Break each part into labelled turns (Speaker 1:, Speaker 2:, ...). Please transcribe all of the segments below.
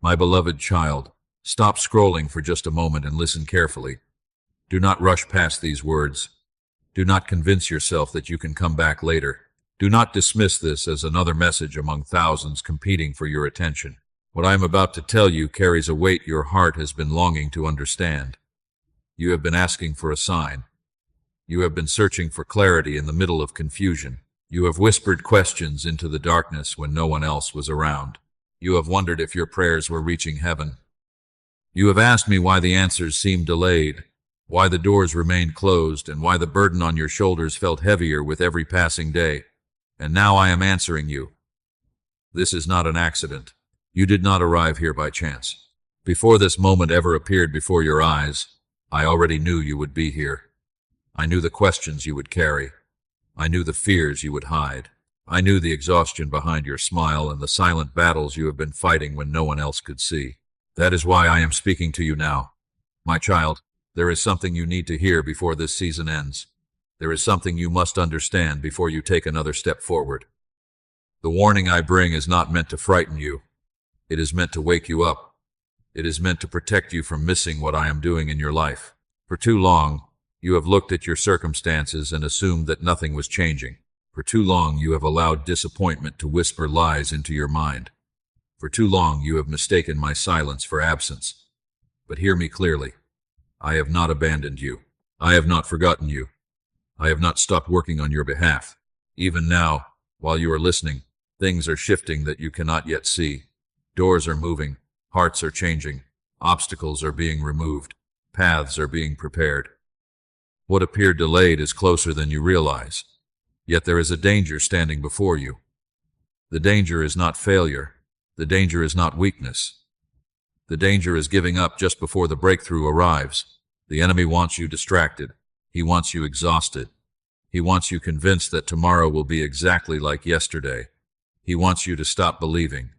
Speaker 1: My beloved child, stop scrolling for just a moment and listen carefully. Do not rush past these words. Do not convince yourself that you can come back later. Do not dismiss this as another message among thousands competing for your attention. What I am about to tell you carries a weight your heart has been longing to understand. You have been asking for a sign. You have been searching for clarity in the middle of confusion. You have whispered questions into the darkness when no one else was around. You have wondered if your prayers were reaching heaven. You have asked me why the answers seemed delayed, why the doors remained closed, and why the burden on your shoulders felt heavier with every passing day. And now I am answering you. This is not an accident. You did not arrive here by chance. Before this moment ever appeared before your eyes, I already knew you would be here. I knew the questions you would carry. I knew the fears you would hide. I knew the exhaustion behind your smile and the silent battles you have been fighting when no one else could see. That is why I am speaking to you now. My child, there is something you need to hear before this season ends. There is something you must understand before you take another step forward. The warning I bring is not meant to frighten you. It is meant to wake you up. It is meant to protect you from missing what I am doing in your life. For too long, you have looked at your circumstances and assumed that nothing was changing. For too long, you have allowed disappointment to whisper lies into your mind. For too long, you have mistaken my silence for absence. But hear me clearly. I have not abandoned you. I have not forgotten you. I have not stopped working on your behalf. Even now, while you are listening, things are shifting that you cannot yet see. Doors are moving. Hearts are changing. Obstacles are being removed. Paths are being prepared. What appeared delayed is closer than you realize. Yet there is a danger standing before you. The danger is not failure. The danger is not weakness. The danger is giving up just before the breakthrough arrives. The enemy wants you distracted. He wants you exhausted. He wants you convinced that tomorrow will be exactly like yesterday. He wants you to stop believing.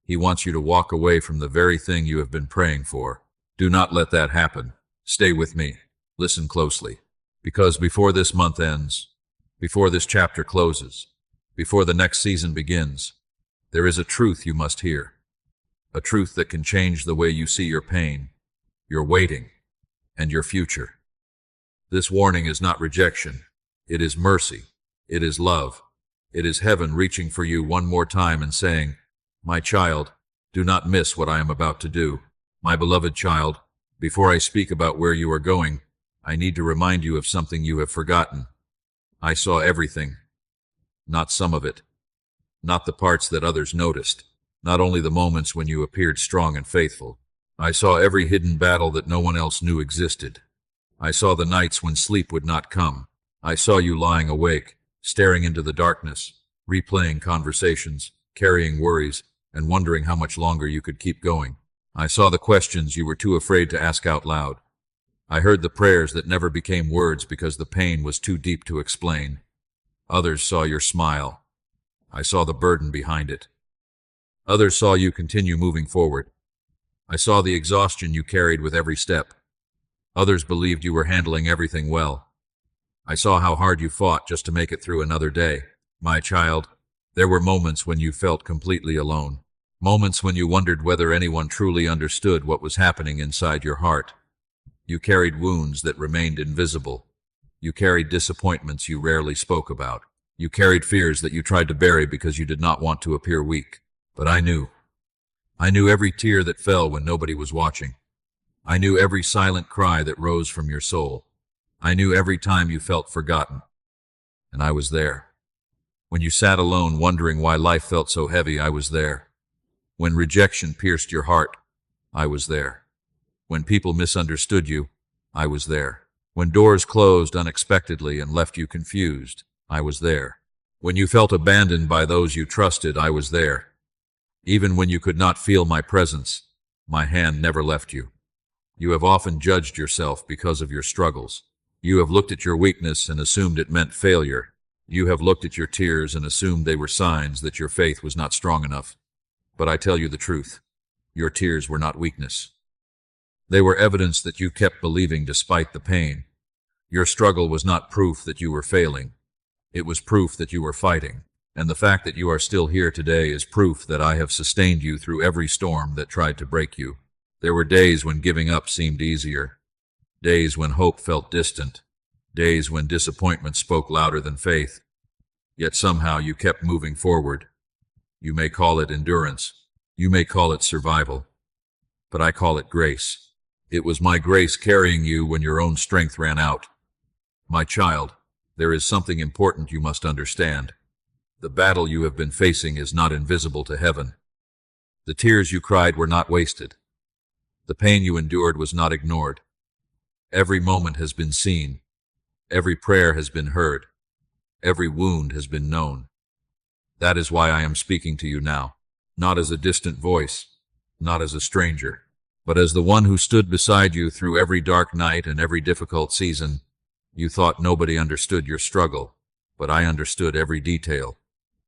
Speaker 1: He wants you to walk away from the very thing you have been praying for. Do not let that happen. Stay with me. Listen closely. Because before this month ends, before this chapter closes, before the next season begins, there is a truth you must hear. A truth that can change the way you see your pain, your waiting, and your future. This warning is not rejection. It is mercy. It is love. It is heaven reaching for you one more time and saying, "My child, do not miss what I am about to do. My beloved child, before I speak about where you are going, I need to remind you of something you have forgotten. I saw everything, not some of it, not the parts that others noticed, not only the moments when you appeared strong and faithful. I saw every hidden battle that no one else knew existed. I saw the nights when sleep would not come. I saw you lying awake, staring into the darkness, replaying conversations, carrying worries, and wondering how much longer you could keep going. I saw the questions you were too afraid to ask out loud. I heard the prayers that never became words because the pain was too deep to explain. Others saw your smile. I saw the burden behind it. Others saw you continue moving forward. I saw the exhaustion you carried with every step. Others believed you were handling everything well. I saw how hard you fought just to make it through another day. My child, there were moments when you felt completely alone. Moments when you wondered whether anyone truly understood what was happening inside your heart. You carried wounds that remained invisible. You carried disappointments you rarely spoke about. You carried fears that you tried to bury because you did not want to appear weak. But I knew. I knew every tear that fell when nobody was watching. I knew every silent cry that rose from your soul. I knew every time you felt forgotten. And I was there. When you sat alone wondering why life felt so heavy, I was there. When rejection pierced your heart, I was there. When people misunderstood you, I was there. When doors closed unexpectedly and left you confused, I was there. When you felt abandoned by those you trusted, I was there. Even when you could not feel my presence, my hand never left you. You have often judged yourself because of your struggles. You have looked at your weakness and assumed it meant failure. You have looked at your tears and assumed they were signs that your faith was not strong enough. But I tell you the truth. Your tears were not weakness. They were evidence that you kept believing despite the pain. Your struggle was not proof that you were failing. It was proof that you were fighting. And the fact that you are still here today is proof that I have sustained you through every storm that tried to break you. There were days when giving up seemed easier, days when hope felt distant, days when disappointment spoke louder than faith. Yet somehow you kept moving forward. You may call it endurance, you may call it survival, but I call it grace. It was my grace carrying you when your own strength ran out. My child, there is something important you must understand. The battle you have been facing is not invisible to heaven. The tears you cried were not wasted. The pain you endured was not ignored. Every moment has been seen. Every prayer has been heard. Every wound has been known. That is why I am speaking to you now, not as a distant voice, not as a stranger, but as the one who stood beside you through every dark night and every difficult season. You thought nobody understood your struggle, but I understood every detail.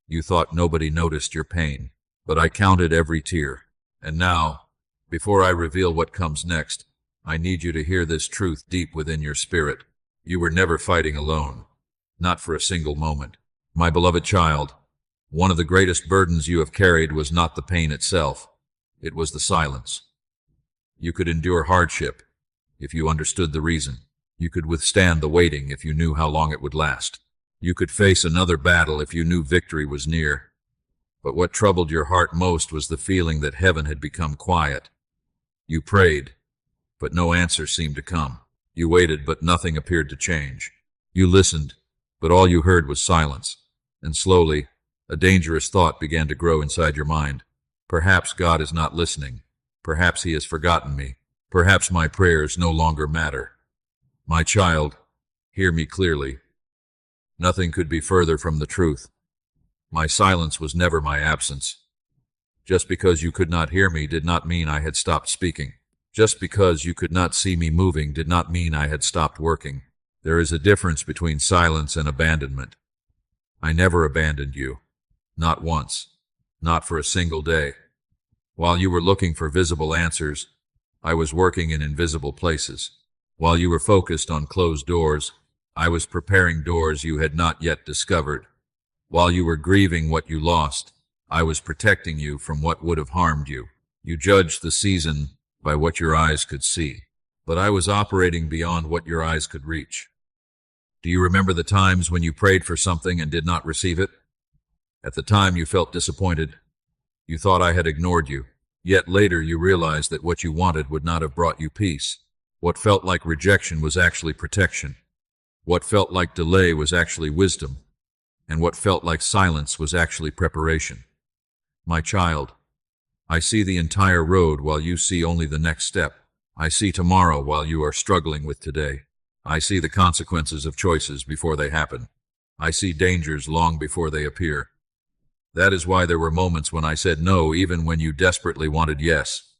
Speaker 1: You thought nobody noticed your pain, but I counted every tear. And now, before I reveal what comes next, I need you to hear this truth deep within your spirit. You were never fighting alone, not for a single moment. My beloved child, one of the greatest burdens you have carried was not the pain itself, it was the silence. You could endure hardship if you understood the reason. You could withstand the waiting if you knew how long it would last. You could face another battle if you knew victory was near. But what troubled your heart most was the feeling that heaven had become quiet. You prayed, but no answer seemed to come. You waited, but nothing appeared to change. You listened, but all you heard was silence. And slowly, a dangerous thought began to grow inside your mind. Perhaps God is not listening. Perhaps he has forgotten me. Perhaps my prayers no longer matter. My child, hear me clearly. Nothing could be further from the truth. My silence was never my absence. Just because you could not hear me did not mean I had stopped speaking. Just because you could not see me moving did not mean I had stopped working. There is a difference between silence and abandonment. I never abandoned you. Not once. Not for a single day. While you were looking for visible answers, I was working in invisible places. While you were focused on closed doors, I was preparing doors you had not yet discovered. While you were grieving what you lost, I was protecting you from what would have harmed you. You judged the season by what your eyes could see, but I was operating beyond what your eyes could reach. Do you remember the times when you prayed for something and did not receive it? At the time you felt disappointed. You thought I had ignored you. Yet later you realized that what you wanted would not have brought you peace. What felt like rejection was actually protection. What felt like delay was actually wisdom. And what felt like silence was actually preparation. My child, I see the entire road while you see only the next step. I see tomorrow while you are struggling with today. I see the consequences of choices before they happen. I see dangers long before they appear. That is why there were moments when I said no even when you desperately wanted yes.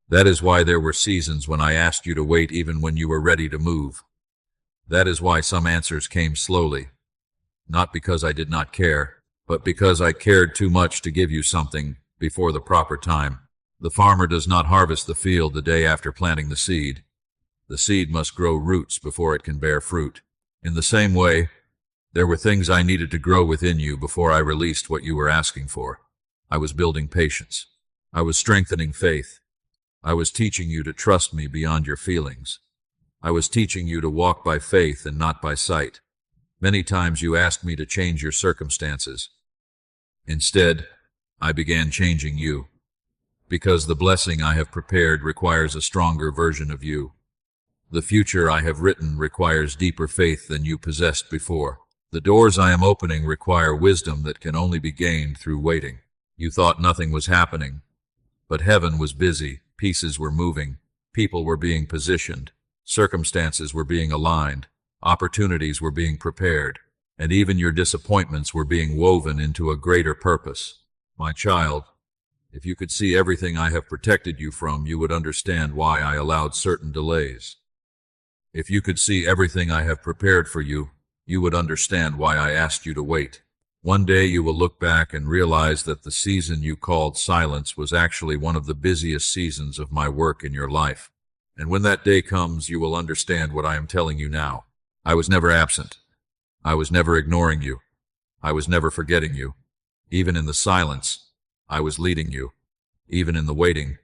Speaker 1: That is why there were seasons when I asked you to wait even when you were ready to move. That is why some answers came slowly. Not because I did not care, but because I cared too much to give you something before the proper time. The farmer does not harvest the field the day after planting the seed. The seed must grow roots before it can bear fruit. In the same way, there were things I needed to grow within you before I released what you were asking for. I was building patience. I was strengthening faith. I was teaching you to trust me beyond your feelings. I was teaching you to walk by faith and not by sight. Many times you asked me to change your circumstances. Instead, I began changing you. Because the blessing I have prepared requires a stronger version of you. The future I have written requires deeper faith than you possessed before. The doors I am opening require wisdom that can only be gained through waiting. You thought nothing was happening, but heaven was busy, pieces were moving, people were being positioned, circumstances were being aligned, opportunities were being prepared, and even your disappointments were being woven into a greater purpose. My child, if you could see everything I have protected you from, you would understand why I allowed certain delays. If you could see everything I have prepared for you, you would understand why I asked you to wait. One day you will look back and realize that the season you called silence was actually one of the busiest seasons of my work in your life. And when that day comes, you will understand what I am telling you now. I was never absent. I was never ignoring you. I was never forgetting you. Even in the silence, I was leading you. Even in the waiting,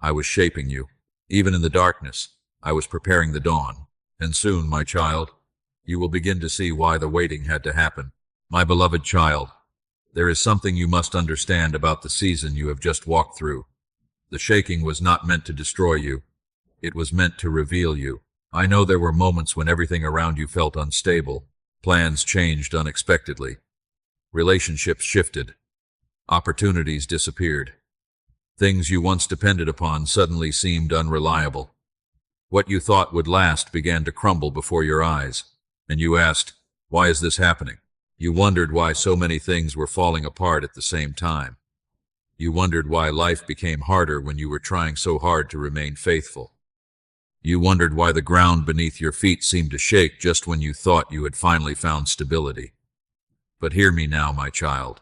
Speaker 1: I was shaping you. Even in the darkness, I was preparing the dawn. And soon, my child, you will begin to see why the waiting had to happen. My beloved child, there is something you must understand about the season you have just walked through. The shaking was not meant to destroy you. It was meant to reveal you. I know there were moments when everything around you felt unstable. Plans changed unexpectedly. Relationships shifted. Opportunities disappeared. Things you once depended upon suddenly seemed unreliable. What you thought would last began to crumble before your eyes, and you asked, "Why is this happening?" You wondered why so many things were falling apart at the same time. You wondered why life became harder when you were trying so hard to remain faithful. You wondered why the ground beneath your feet seemed to shake just when you thought you had finally found stability. But hear me now, my child.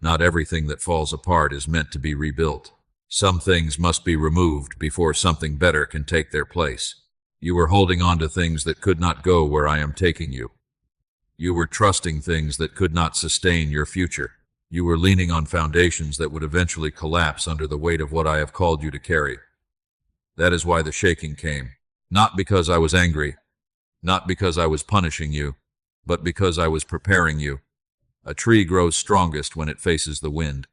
Speaker 1: Not everything that falls apart is meant to be rebuilt. Some things must be removed before something better can take their place. You were holding on to things that could not go where I am taking you. You were trusting things that could not sustain your future. You were leaning on foundations that would eventually collapse under the weight of what I have called you to carry. That is why the shaking came. Not because I was angry, not because I was punishing you, but because I was preparing you. A tree grows strongest when it faces the wind.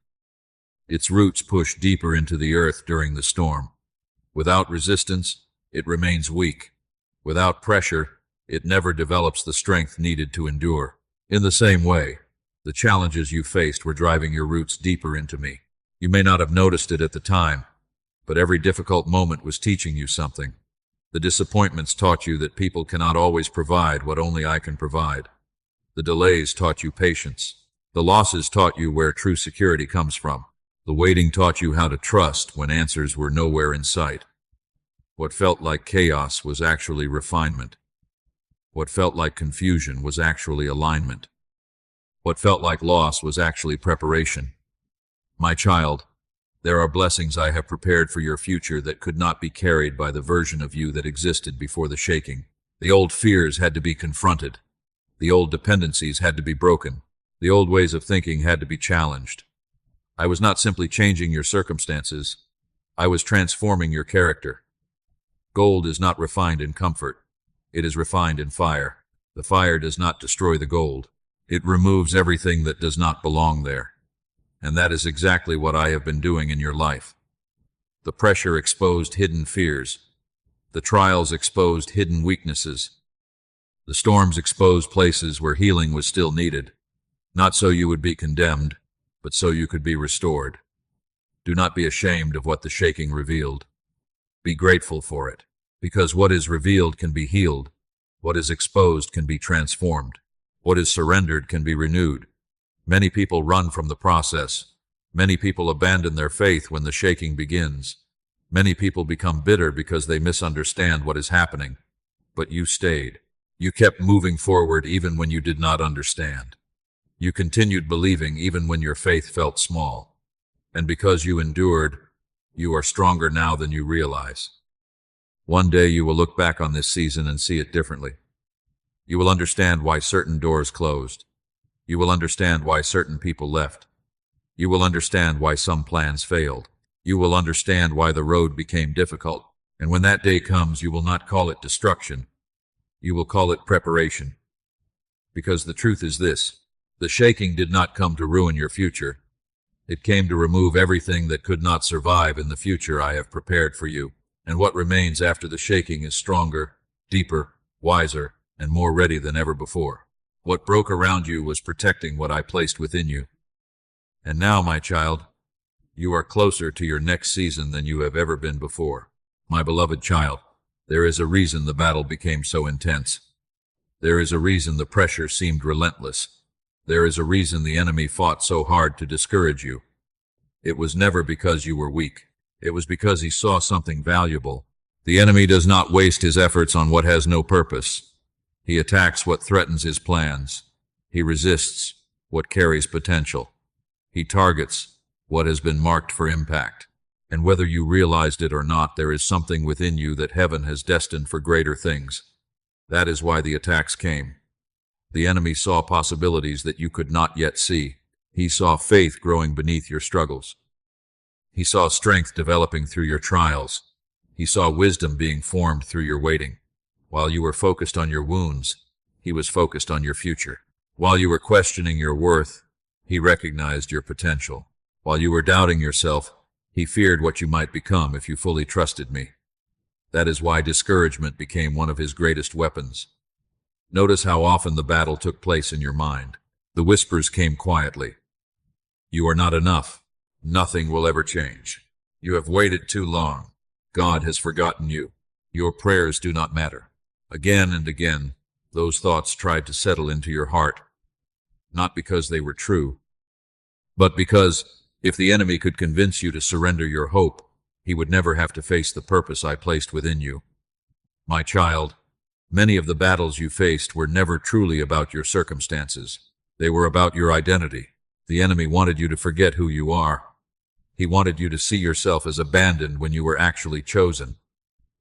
Speaker 1: Its roots push deeper into the earth during the storm. Without resistance, it remains weak. Without pressure, it never develops the strength needed to endure. In the same way, the challenges you faced were driving your roots deeper into me. You may not have noticed it at the time, but every difficult moment was teaching you something. The disappointments taught you that people cannot always provide what only I can provide. The delays taught you patience. The losses taught you where true security comes from. The waiting taught you how to trust when answers were nowhere in sight. What felt like chaos was actually refinement. What felt like confusion was actually alignment. What felt like loss was actually preparation. My child, there are blessings I have prepared for your future that could not be carried by the version of you that existed before the shaking. The old fears had to be confronted. The old dependencies had to be broken. The old ways of thinking had to be challenged. I was not simply changing your circumstances. I was transforming your character. Gold is not refined in comfort. It is refined in fire. The fire does not destroy the gold. It removes everything that does not belong there. And that is exactly what I have been doing in your life. The pressure exposed hidden fears. The trials exposed hidden weaknesses. The storms exposed places where healing was still needed, not so you would be condemned, but so you could be restored. Do not be ashamed of what the shaking revealed. Be grateful for it, because what is revealed can be healed. What is exposed can be transformed. What is surrendered can be renewed. Many people run from the process. Many people abandon their faith when the shaking begins. Many people become bitter because they misunderstand what is happening. But you stayed. You kept moving forward even when you did not understand. You continued believing even when your faith felt small. And because you endured, you are stronger now than you realize. One day you will look back on this season and see it differently. You will understand why certain doors closed. You will understand why certain people left. You will understand why some plans failed. You will understand why the road became difficult. And when that day comes, you will not call it destruction. You will call it preparation. Because the truth is this: the shaking did not come to ruin your future. It came to remove everything that could not survive in the future I have prepared for you. And what remains after the shaking is stronger, deeper, wiser, and more ready than ever before. What broke around you was protecting what I placed within you. And now, my child, you are closer to your next season than you have ever been before. My beloved child, there is a reason the battle became so intense. There is a reason the pressure seemed relentless. There is a reason the enemy fought so hard to discourage you. It was never because you were weak. It was because he saw something valuable. The enemy does not waste his efforts on what has no purpose. He attacks what threatens his plans. He resists what carries potential. He targets what has been marked for impact. And whether you realized it or not, there is something within you that heaven has destined for greater things. That is why the attacks came. The enemy saw possibilities that you could not yet see. He saw faith growing beneath your struggles. He saw strength developing through your trials. He saw wisdom being formed through your waiting. While you were focused on your wounds, he was focused on your future. While you were questioning your worth, he recognized your potential. While you were doubting yourself, he feared what you might become if you fully trusted me. That is why discouragement became one of his greatest weapons. Notice how often the battle took place in your mind. The whispers came quietly. You are not enough. Nothing will ever change. You have waited too long. God has forgotten you. Your prayers do not matter. Again and again, those thoughts tried to settle into your heart, not because they were true, but because if the enemy could convince you to surrender your hope, he would never have to face the purpose I placed within you. My child, many of the battles you faced were never truly about your circumstances. They were about your identity. The enemy wanted you to forget who you are. He wanted you to see yourself as abandoned when you were actually chosen.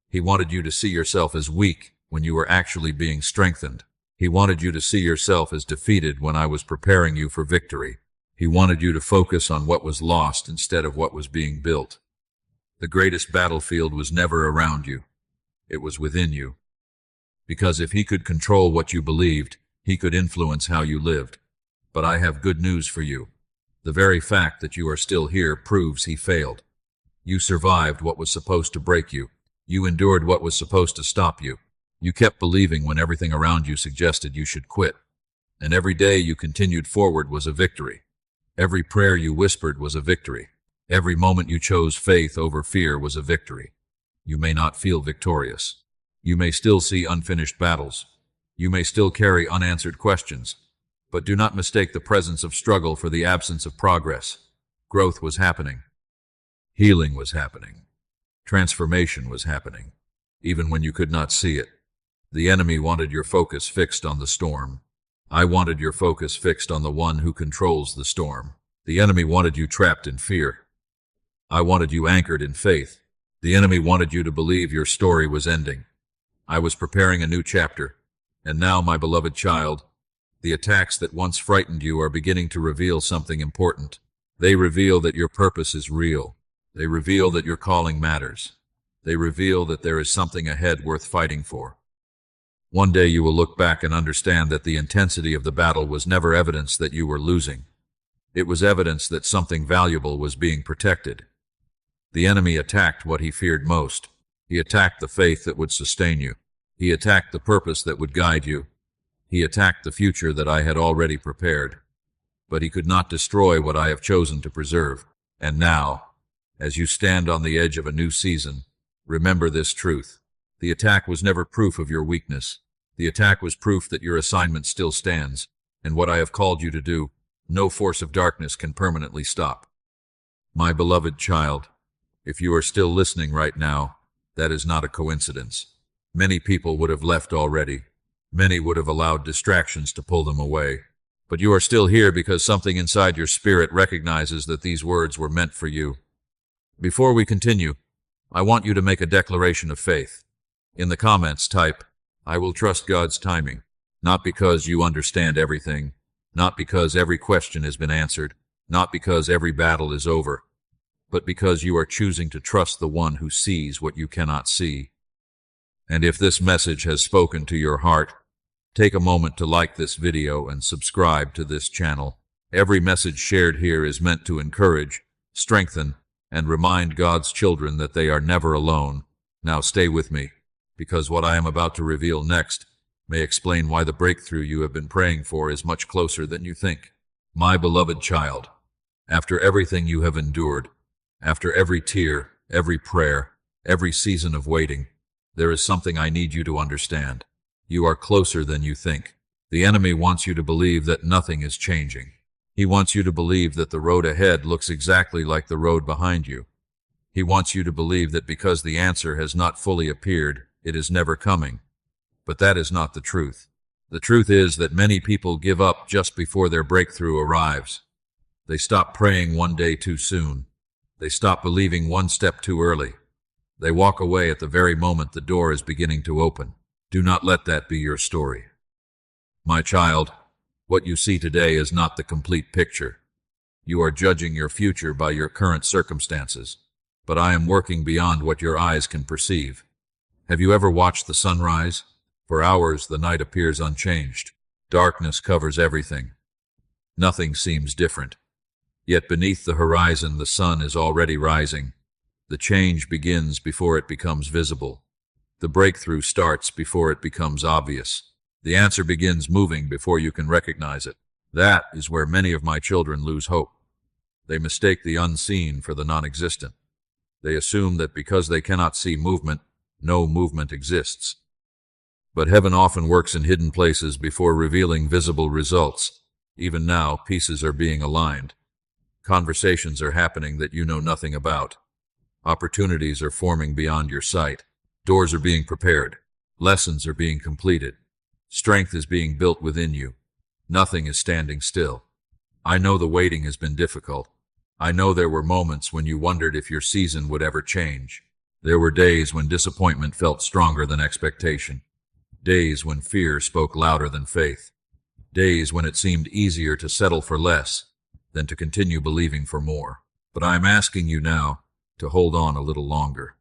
Speaker 1: He wanted you to see yourself as weak when you were actually being strengthened. He wanted you to see yourself as defeated when I was preparing you for victory. He wanted you to focus on what was lost instead of what was being built. The greatest battlefield was never around you. It was within you. Because if he could control what you believed, he could influence how you lived. But I have good news for you. The very fact that you are still here proves he failed. You survived what was supposed to break you. You endured what was supposed to stop you. You kept believing when everything around you suggested you should quit. And every day you continued forward was a victory. Every prayer you whispered was a victory. Every moment you chose faith over fear was a victory. You may not feel victorious. You may still see unfinished battles. You may still carry unanswered questions. But do not mistake the presence of struggle for the absence of progress. Growth was happening. Healing was happening. Transformation was happening, even when you could not see it. The enemy wanted your focus fixed on the storm. I wanted your focus fixed on the one who controls the storm. The enemy wanted you trapped in fear. I wanted you anchored in faith. The enemy wanted you to believe your story was ending. I was preparing a new chapter. And now, my beloved child, the attacks that once frightened you are beginning to reveal something important. They reveal that your purpose is real. They reveal that your calling matters. They reveal that there is something ahead worth fighting for. One day you will look back and understand that the intensity of the battle was never evidence that you were losing. It was evidence that something valuable was being protected. The enemy attacked what he feared most. He attacked the faith that would sustain you. He attacked the purpose that would guide you. He attacked the future that I had already prepared. But he could not destroy what I have chosen to preserve. And now, as you stand on the edge of a new season, remember this truth. The attack was never proof of your weakness. The attack was proof that your assignment still stands, and what I have called you to do, no force of darkness can permanently stop. My beloved child, if you are still listening right now, that is not a coincidence. Many people would have left already. Many would have allowed distractions to pull them away. But you are still here because something inside your spirit recognizes that these words were meant for you. Before we continue, I want you to make a declaration of faith. In the comments, type, "I will trust God's timing," not because you understand everything, not because every question has been answered, not because every battle is over, but because you are choosing to trust the one who sees what you cannot see. And if this message has spoken to your heart, take a moment to like this video and subscribe to this channel. Every message shared here is meant to encourage, strengthen, and remind God's children that they are never alone. Now stay with me, because what I am about to reveal next may explain why the breakthrough you have been praying for is much closer than you think. My beloved child, after everything you have endured, after every tear, every prayer, every season of waiting, there is something I need you to understand. You are closer than you think. The enemy wants you to believe that nothing is changing. He wants you to believe that the road ahead looks exactly like the road behind you. He wants you to believe that because the answer has not fully appeared, it is never coming. But that is not the truth. The truth is that many people give up just before their breakthrough arrives. They stop praying one day too soon. They stop believing one step too early. They walk away at the very moment the door is beginning to open. Do not let that be your story. My child, what you see today is not the complete picture. You are judging your future by your current circumstances, but I am working beyond what your eyes can perceive. Have you ever watched the sunrise? For hours, the night appears unchanged. Darkness covers everything. Nothing seems different. Yet beneath the horizon, the sun is already rising. The change begins before it becomes visible. The breakthrough starts before it becomes obvious. The answer begins moving before you can recognize it. That is where many of my children lose hope. They mistake the unseen for the non-existent. They assume that because they cannot see movement, no movement exists. But heaven often works in hidden places before revealing visible results. Even now, pieces are being aligned. Conversations are happening that you know nothing about. Opportunities are forming beyond your sight. Doors are being prepared. Lessons are being completed. Strength is being built within you. Nothing is standing still. I know the waiting has been difficult. I know there were moments when you wondered if your season would ever change. There were days when disappointment felt stronger than expectation. Days when fear spoke louder than faith. Days when it seemed easier to settle for less than to continue believing for more. But I am asking you now to hold on a little longer.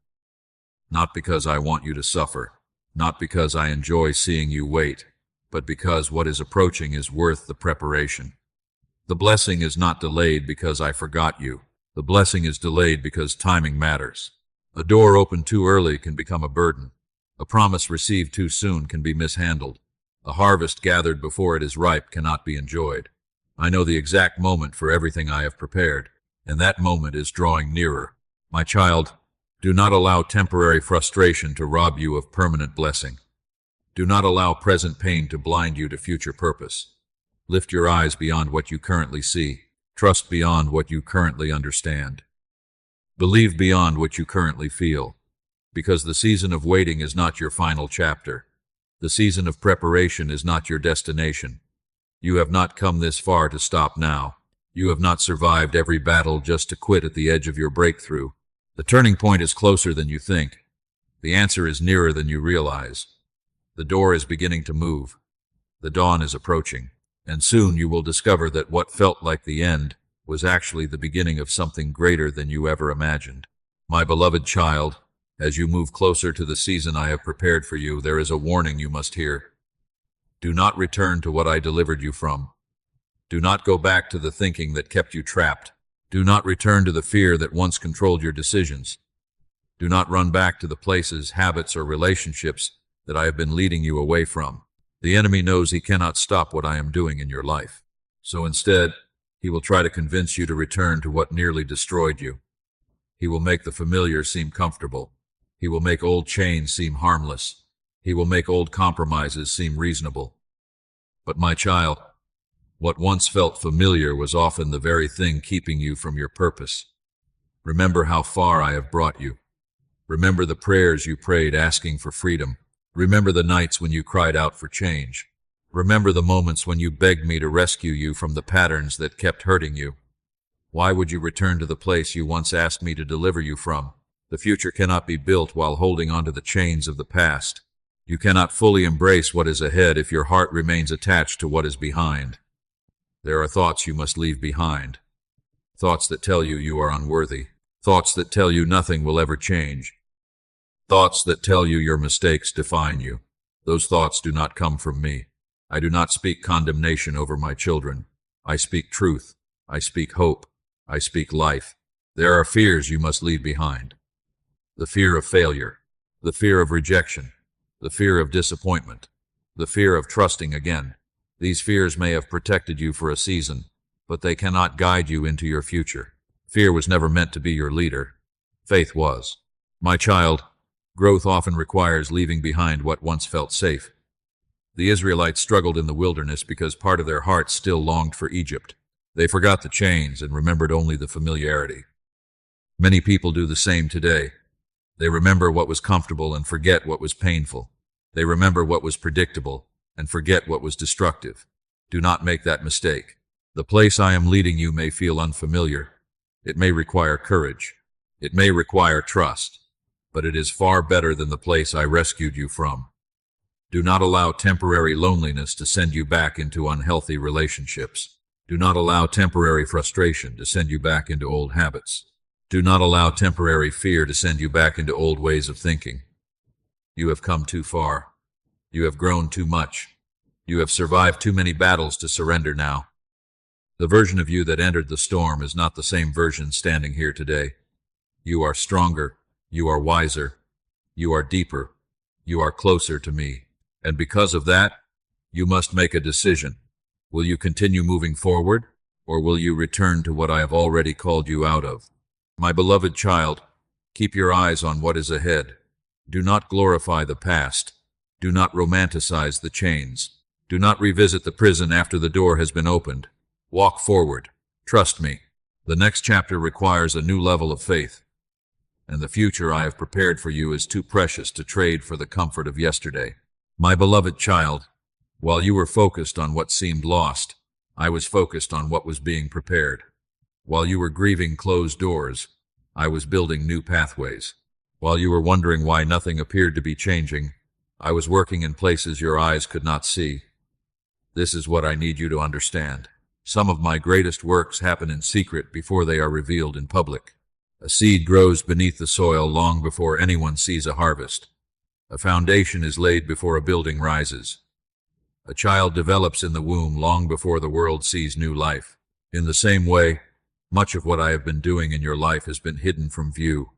Speaker 1: Not because I want you to suffer, not because I enjoy seeing you wait, but because what is approaching is worth the preparation. The blessing is not delayed because I forgot you. The blessing is delayed because timing matters. A door opened too early can become a burden. A promise received too soon can be mishandled. A harvest gathered before it is ripe cannot be enjoyed. I know the exact moment for everything I have prepared, and that moment is drawing nearer. My child, do not allow temporary frustration to rob you of permanent blessing. Do not allow present pain to blind you to future purpose. Lift your eyes beyond what you currently see. Trust beyond what you currently understand. Believe beyond what you currently feel, because the season of waiting is not your final chapter. The season of preparation is not your destination. You have not come this far to stop now. You have not survived every battle just to quit at the edge of your breakthrough. The turning point is closer than you think. The answer is nearer than you realize. The door is beginning to move. The dawn is approaching, and soon you will discover that what felt like the end was actually the beginning of something greater than you ever imagined. My beloved child, as you move closer to the season I have prepared for you, there is a warning you must hear. Do not return to what I delivered you from. Do not go back to the thinking that kept you trapped. Do not return to the fear that once controlled your decisions. Do not run back to the places, habits, or relationships that I have been leading you away from. The enemy knows he cannot stop what I am doing in your life. So instead, he will try to convince you to return to what nearly destroyed you. He will make the familiar seem comfortable. He will make old chains seem harmless. He will make old compromises seem reasonable. But my child, what once felt familiar was often the very thing keeping you from your purpose. Remember how far I have brought you. Remember the prayers you prayed asking for freedom. Remember the nights when you cried out for change. Remember the moments when you begged me to rescue you from the patterns that kept hurting you. Why would you return to the place you once asked me to deliver you from? The future cannot be built while holding onto the chains of the past. You cannot fully embrace what is ahead if your heart remains attached to what is behind. There are thoughts you must leave behind. Thoughts that tell you you are unworthy. Thoughts that tell you nothing will ever change. Thoughts that tell you your mistakes define you. Those thoughts do not come from me. I do not speak condemnation over my children. I speak truth. I speak hope. I speak life. There are fears you must leave behind. The fear of failure. The fear of rejection. The fear of disappointment. The fear of trusting again. These fears may have protected you for a season, but they cannot guide you into your future. Fear was never meant to be your leader. Faith was. My child, growth often requires leaving behind what once felt safe. The Israelites struggled in the wilderness because part of their hearts still longed for Egypt. They forgot the chains and remembered only the familiarity. Many people do the same today. They remember what was comfortable and forget what was painful. They remember what was predictable and forget what was destructive. Do not make that mistake. The place I am leading you may feel unfamiliar. It may require courage. It may require trust. But it is far better than the place I rescued you from. Do not allow temporary loneliness to send you back into unhealthy relationships. Do not allow temporary frustration to send you back into old habits. Do not allow temporary fear to send you back into old ways of thinking. You have come too far. You have grown too much. You have survived too many battles to surrender now. The version of you that entered the storm is not the same version standing here today. You are stronger. You are wiser. You are deeper. You are closer to me. And because of that, you must make a decision. Will you continue moving forward, or will you return to what I have already called you out of? My beloved child, keep your eyes on what is ahead. Do not glorify the past. Do not romanticize the chains. Do not revisit the prison after the door has been opened. Walk forward. Trust me. The next chapter requires a new level of faith. And the future I have prepared for you is too precious to trade for the comfort of yesterday. My beloved child, while you were focused on what seemed lost, I was focused on what was being prepared. While you were grieving closed doors, I was building new pathways. While you were wondering why nothing appeared to be changing, I was working in places your eyes could not see. This is what I need you to understand. Some of my greatest works happen in secret before they are revealed in public. A seed grows beneath the soil long before anyone sees a harvest. A foundation is laid before a building rises. A child develops in the womb long before the world sees new life. In the same way, much of what I have been doing in your life has been hidden from view.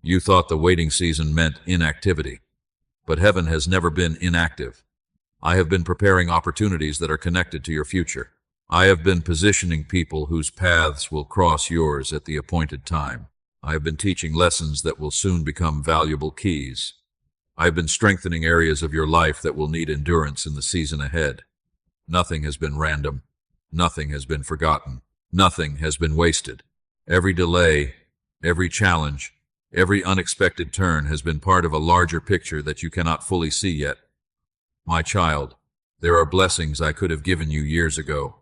Speaker 1: You thought the waiting season meant inactivity, but heaven has never been inactive. I have been preparing opportunities that are connected to your future. I have been positioning people whose paths will cross yours at the appointed time. I have been teaching lessons that will soon become valuable keys. I have been strengthening areas of your life that will need endurance in the season ahead. Nothing has been random. Nothing has been forgotten. Nothing has been wasted. Every delay, every challenge, every unexpected turn has been part of a larger picture that you cannot fully see yet. My child, there are blessings I could have given you years ago,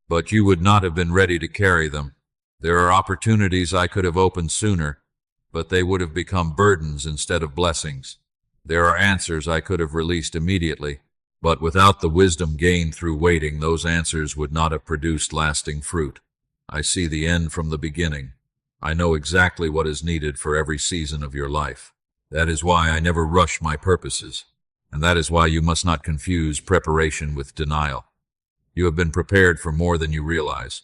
Speaker 1: but you would not have been ready to carry them. There are opportunities I could have opened sooner, but they would have become burdens instead of blessings. There are answers I could have released immediately, but without the wisdom gained through waiting, those answers would not have produced lasting fruit. I see the end from the beginning. I know exactly what is needed for every season of your life. That is why I never rush my purposes, and that is why you must not confuse preparation with denial. You have been prepared for more than you realize.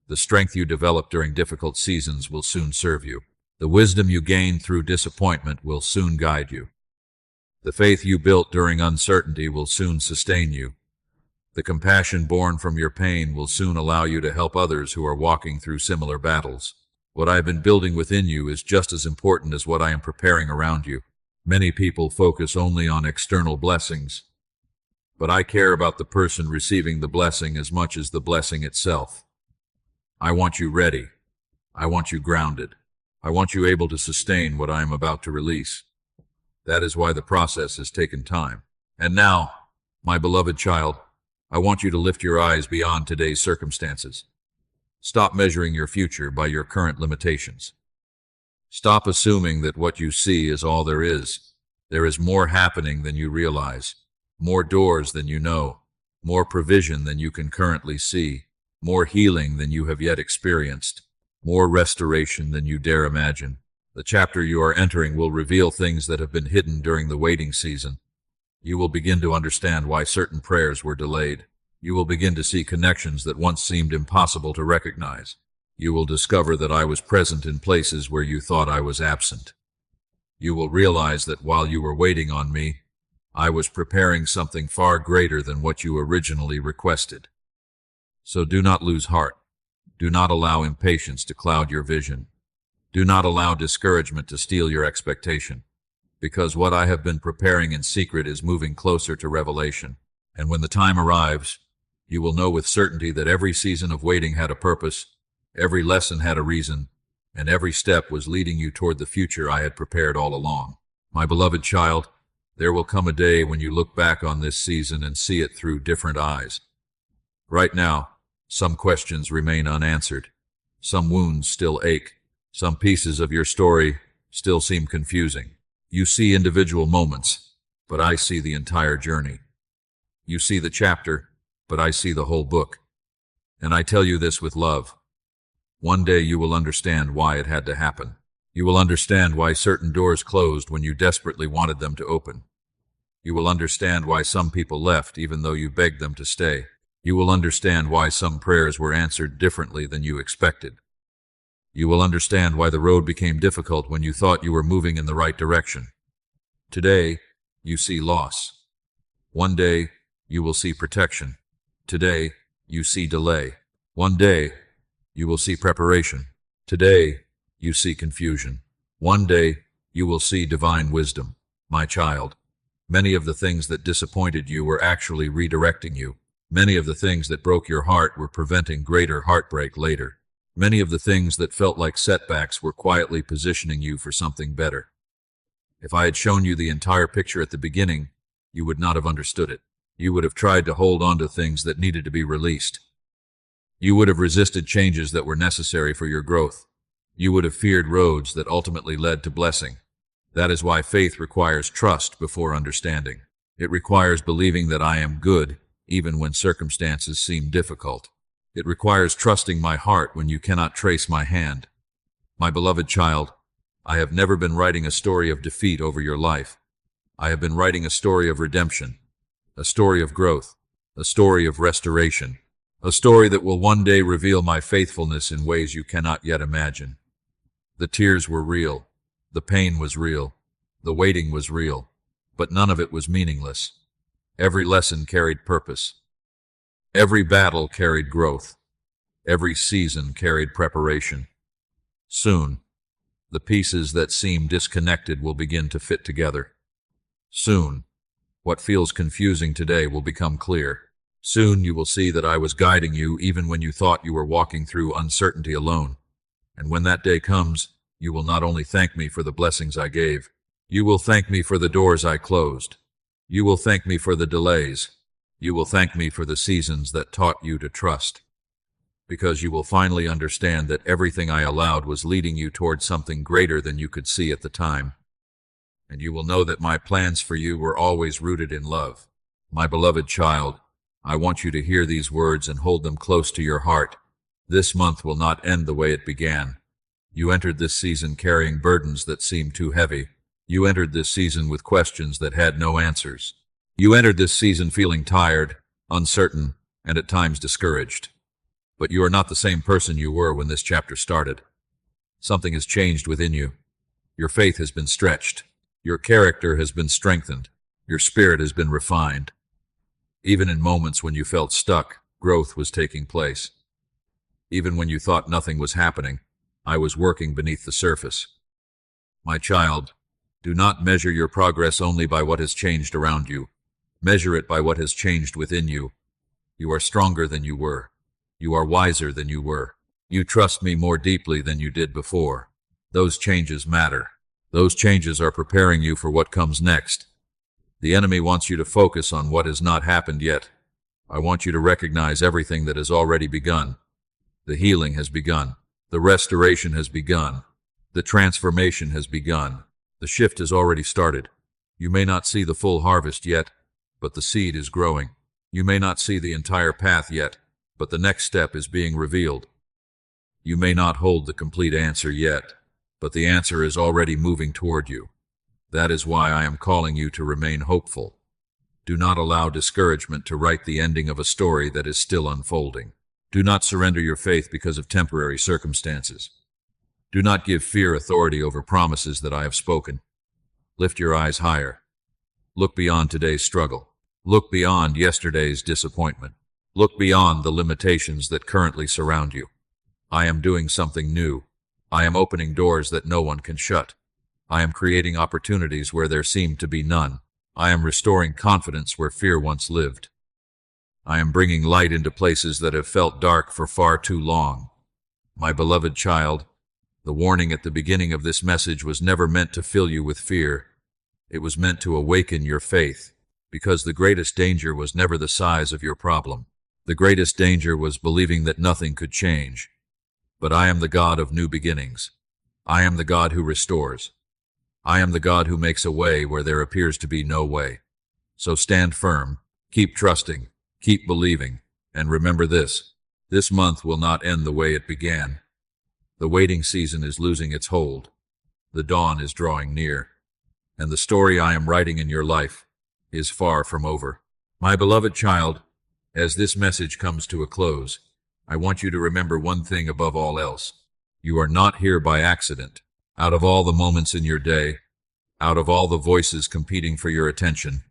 Speaker 1: The strength you develop during difficult seasons will soon serve you. The wisdom you gain through disappointment will soon guide you. The faith you built during uncertainty will soon sustain you. The compassion born from your pain will soon allow you to help others who are walking through similar battles. What I have been building within you is just as important as what I am preparing around you. Many people focus only on external blessings, but I care about the person receiving the blessing as much as the blessing itself. I want you ready. I want you grounded. I want you able to sustain what I am about to release. That is why the process has taken time. And now, my beloved child, I want you to lift your eyes beyond today's circumstances. Stop measuring your future by your current limitations. Stop assuming that what you see is all there is. There is more happening than you realize, more doors than you know, more provision than you can currently see, more healing than you have yet experienced, more restoration than you dare imagine. The chapter you are entering will reveal things that have been hidden during the waiting season. You will begin to understand why certain prayers were delayed. You will begin to see connections that once seemed impossible to recognize. You will discover that I was present in places where you thought I was absent. You will realize that while you were waiting on me, I was preparing something far greater than what you originally requested. So do not lose heart. Do not allow impatience to cloud your vision. Do not allow discouragement to steal your expectation, because what I have been preparing in secret is moving closer to revelation. And when the time arrives, you will know with certainty that every season of waiting had a purpose, every lesson had a reason, and every step was leading you toward the future I had prepared all along. My beloved child, there will come a day when you look back on this season and see it through different eyes. Right now, some questions remain unanswered. Some wounds still ache. Some pieces of your story still seem confusing. You see individual moments, but I see the entire journey. You see the chapter, but I see the whole book. And I tell you this with love. One day you will understand why it had to happen. You will understand why certain doors closed when you desperately wanted them to open. You will understand why some people left even though you begged them to stay. You will understand why some prayers were answered differently than you expected. You will understand why the road became difficult when you thought you were moving in the right direction. Today, you see loss. One day, you will see protection. Today, you see delay. One day, you will see preparation. Today, you see confusion. One day, you will see divine wisdom. My child, many of the things that disappointed you were actually redirecting you. Many of the things that broke your heart were preventing greater heartbreak later. Many of the things that felt like setbacks were quietly positioning you for something better. If I had shown you the entire picture at the beginning, you would not have understood it. You would have tried to hold on to things that needed to be released. You would have resisted changes that were necessary for your growth. You would have feared roads that ultimately led to blessing. That is why faith requires trust before understanding. It requires believing that I am good, even when circumstances seem difficult. It requires trusting my heart when you cannot trace my hand. My beloved child, I have never been writing a story of defeat over your life. I have been writing a story of redemption, a story of growth, a story of restoration, a story that will one day reveal my faithfulness in ways you cannot yet imagine. The tears were real, the pain was real, the waiting was real, but none of it was meaningless. Every lesson carried purpose. Every battle carried growth. Every season carried preparation. Soon, the pieces that seem disconnected will begin to fit together. Soon, what feels confusing today will become clear. Soon you will see that I was guiding you even when you thought you were walking through uncertainty alone. And when that day comes, you will not only thank me for the blessings I gave, you will thank me for the doors I closed. You will thank me for the delays. You will thank me for the seasons that taught you to trust. Because you will finally understand that everything I allowed was leading you towards something greater than you could see at the time. And you will know that my plans for you were always rooted in love. My beloved child, I want you to hear these words and hold them close to your heart. This month will not end the way it began. You entered this season carrying burdens that seemed too heavy. You entered this season with questions that had no answers. You entered this season feeling tired, uncertain, and at times discouraged. But you are not the same person you were when this chapter started. Something has changed within you. Your faith has been stretched. Your character has been strengthened. Your spirit has been refined. Even in moments when you felt stuck, growth was taking place. Even when you thought nothing was happening, I was working beneath the surface. My child, do not measure your progress only by what has changed around you. Measure it by what has changed within you. You are stronger than you were. You are wiser than you were. You trust me more deeply than you did before. Those changes matter. Those changes are preparing you for what comes next. The enemy wants you to focus on what has not happened yet. I want you to recognize everything that has already begun. The healing has begun. The restoration has begun. The transformation has begun. The shift has already started. You may not see the full harvest yet, but the seed is growing. You may not see the entire path yet, but the next step is being revealed. You may not hold the complete answer yet, but the answer is already moving toward you. That is why I am calling you to remain hopeful. Do not allow discouragement to write the ending of a story that is still unfolding. Do not surrender your faith because of temporary circumstances. Do not give fear authority over promises that I have spoken. Lift your eyes higher. Look beyond today's struggle. Look beyond yesterday's disappointment. Look beyond the limitations that currently surround you. I am doing something new. I am opening doors that no one can shut. I am creating opportunities where there seemed to be none. I am restoring confidence where fear once lived. I am bringing light into places that have felt dark for far too long. My beloved child, the warning at the beginning of this message was never meant to fill you with fear. It was meant to awaken your faith, because the greatest danger was never the size of your problem. The greatest danger was believing that nothing could change. But I am the God of new beginnings. I am the God who restores. I am the God who makes a way where there appears to be no way. So stand firm, keep trusting, keep believing, and remember this. This month will not end the way it began. The waiting season is losing its hold. The dawn is drawing near. And the story I am writing in your life is far from over. My beloved child, as this message comes to a close, I want you to remember one thing above all else. You are not here by accident. Out of all the moments in your day, out of all the voices competing for your attention,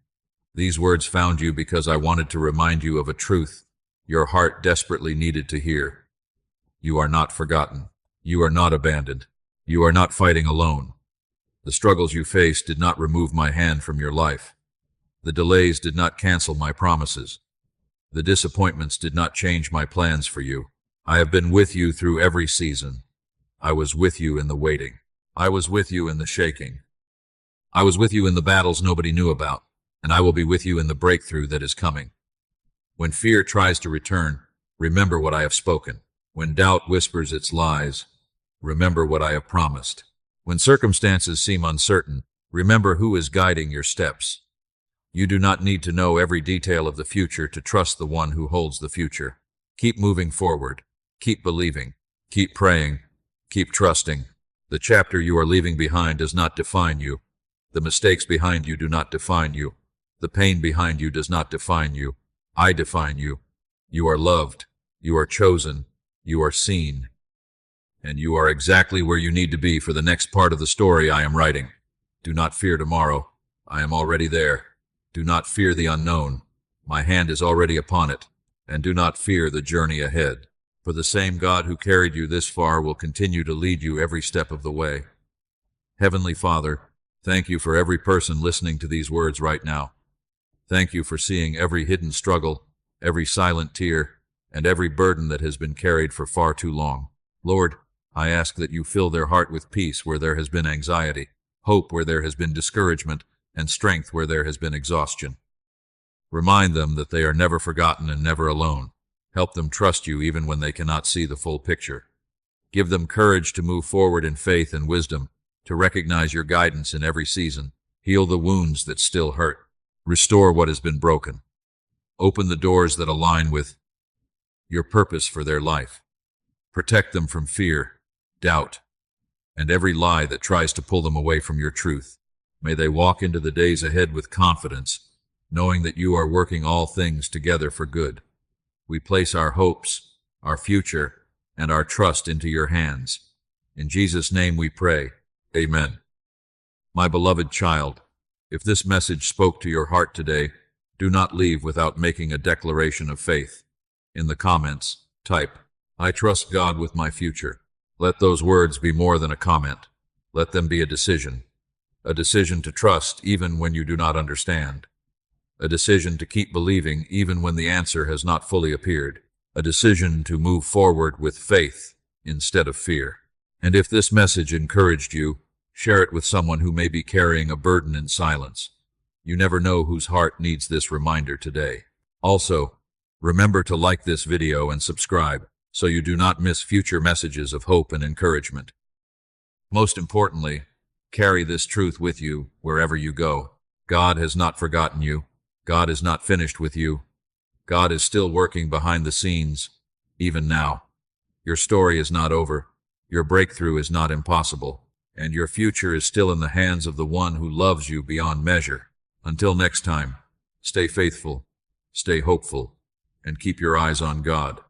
Speaker 1: these words found you because I wanted to remind you of a truth your heart desperately needed to hear. You are not forgotten. You are not abandoned. You are not fighting alone. The struggles you faced did not remove my hand from your life. The delays did not cancel my promises. The disappointments did not change my plans for you. I have been with you through every season. I was with you in the waiting. I was with you in the shaking. I was with you in the battles nobody knew about, and I will be with you in the breakthrough that is coming. When fear tries to return, remember what I have spoken. When doubt whispers its lies, remember what I have promised. When circumstances seem uncertain, remember who is guiding your steps. You do not need to know every detail of the future to trust the one who holds the future. Keep moving forward. Keep believing. Keep praying. Keep trusting. The chapter you are leaving behind does not define you. The mistakes behind you do not define you. The pain behind you does not define you. I define you. You are loved. You are chosen. You are seen. And you are exactly where you need to be for the next part of the story I am writing. Do not fear tomorrow. I am already there. Do not fear the unknown. My hand is already upon it. And do not fear the journey ahead. For the same God who carried you this far will continue to lead you every step of the way. Heavenly Father, thank you for every person listening to these words right now. Thank you for seeing every hidden struggle, every silent tear, and every burden that has been carried for far too long. Lord, I ask that you fill their heart with peace where there has been anxiety, hope where there has been discouragement, and strength where there has been exhaustion. Remind them that they are never forgotten and never alone. Help them trust you even when they cannot see the full picture. Give them courage to move forward in faith and wisdom, to recognize your guidance in every season. Heal the wounds that still hurt. Restore what has been broken. Open the doors that align with your purpose for their life. Protect them from fear, doubt, and every lie that tries to pull them away from your truth. May they walk into the days ahead with confidence, knowing that you are working all things together for good. We place our hopes, our future, and our trust into your hands. In Jesus' name we pray. Amen. My beloved child, if this message spoke to your heart today, do not leave without making a declaration of faith. In the comments, type, "I trust God with my future." Let those words be more than a comment. Let them be a decision to trust even when you do not understand. A decision to keep believing even when the answer has not fully appeared. A decision to move forward with faith instead of fear. And if this message encouraged you, share it with someone who may be carrying a burden in silence. You never know whose heart needs this reminder today. Also, remember to like this video and subscribe so you do not miss future messages of hope and encouragement. Most importantly, carry this truth with you wherever you go. God has not forgotten you. God is not finished with you. God is still working behind the scenes, even now. Your story is not over. Your breakthrough is not impossible. And your future is still in the hands of the one who loves you beyond measure. Until next time, stay faithful, stay hopeful, and keep your eyes on God.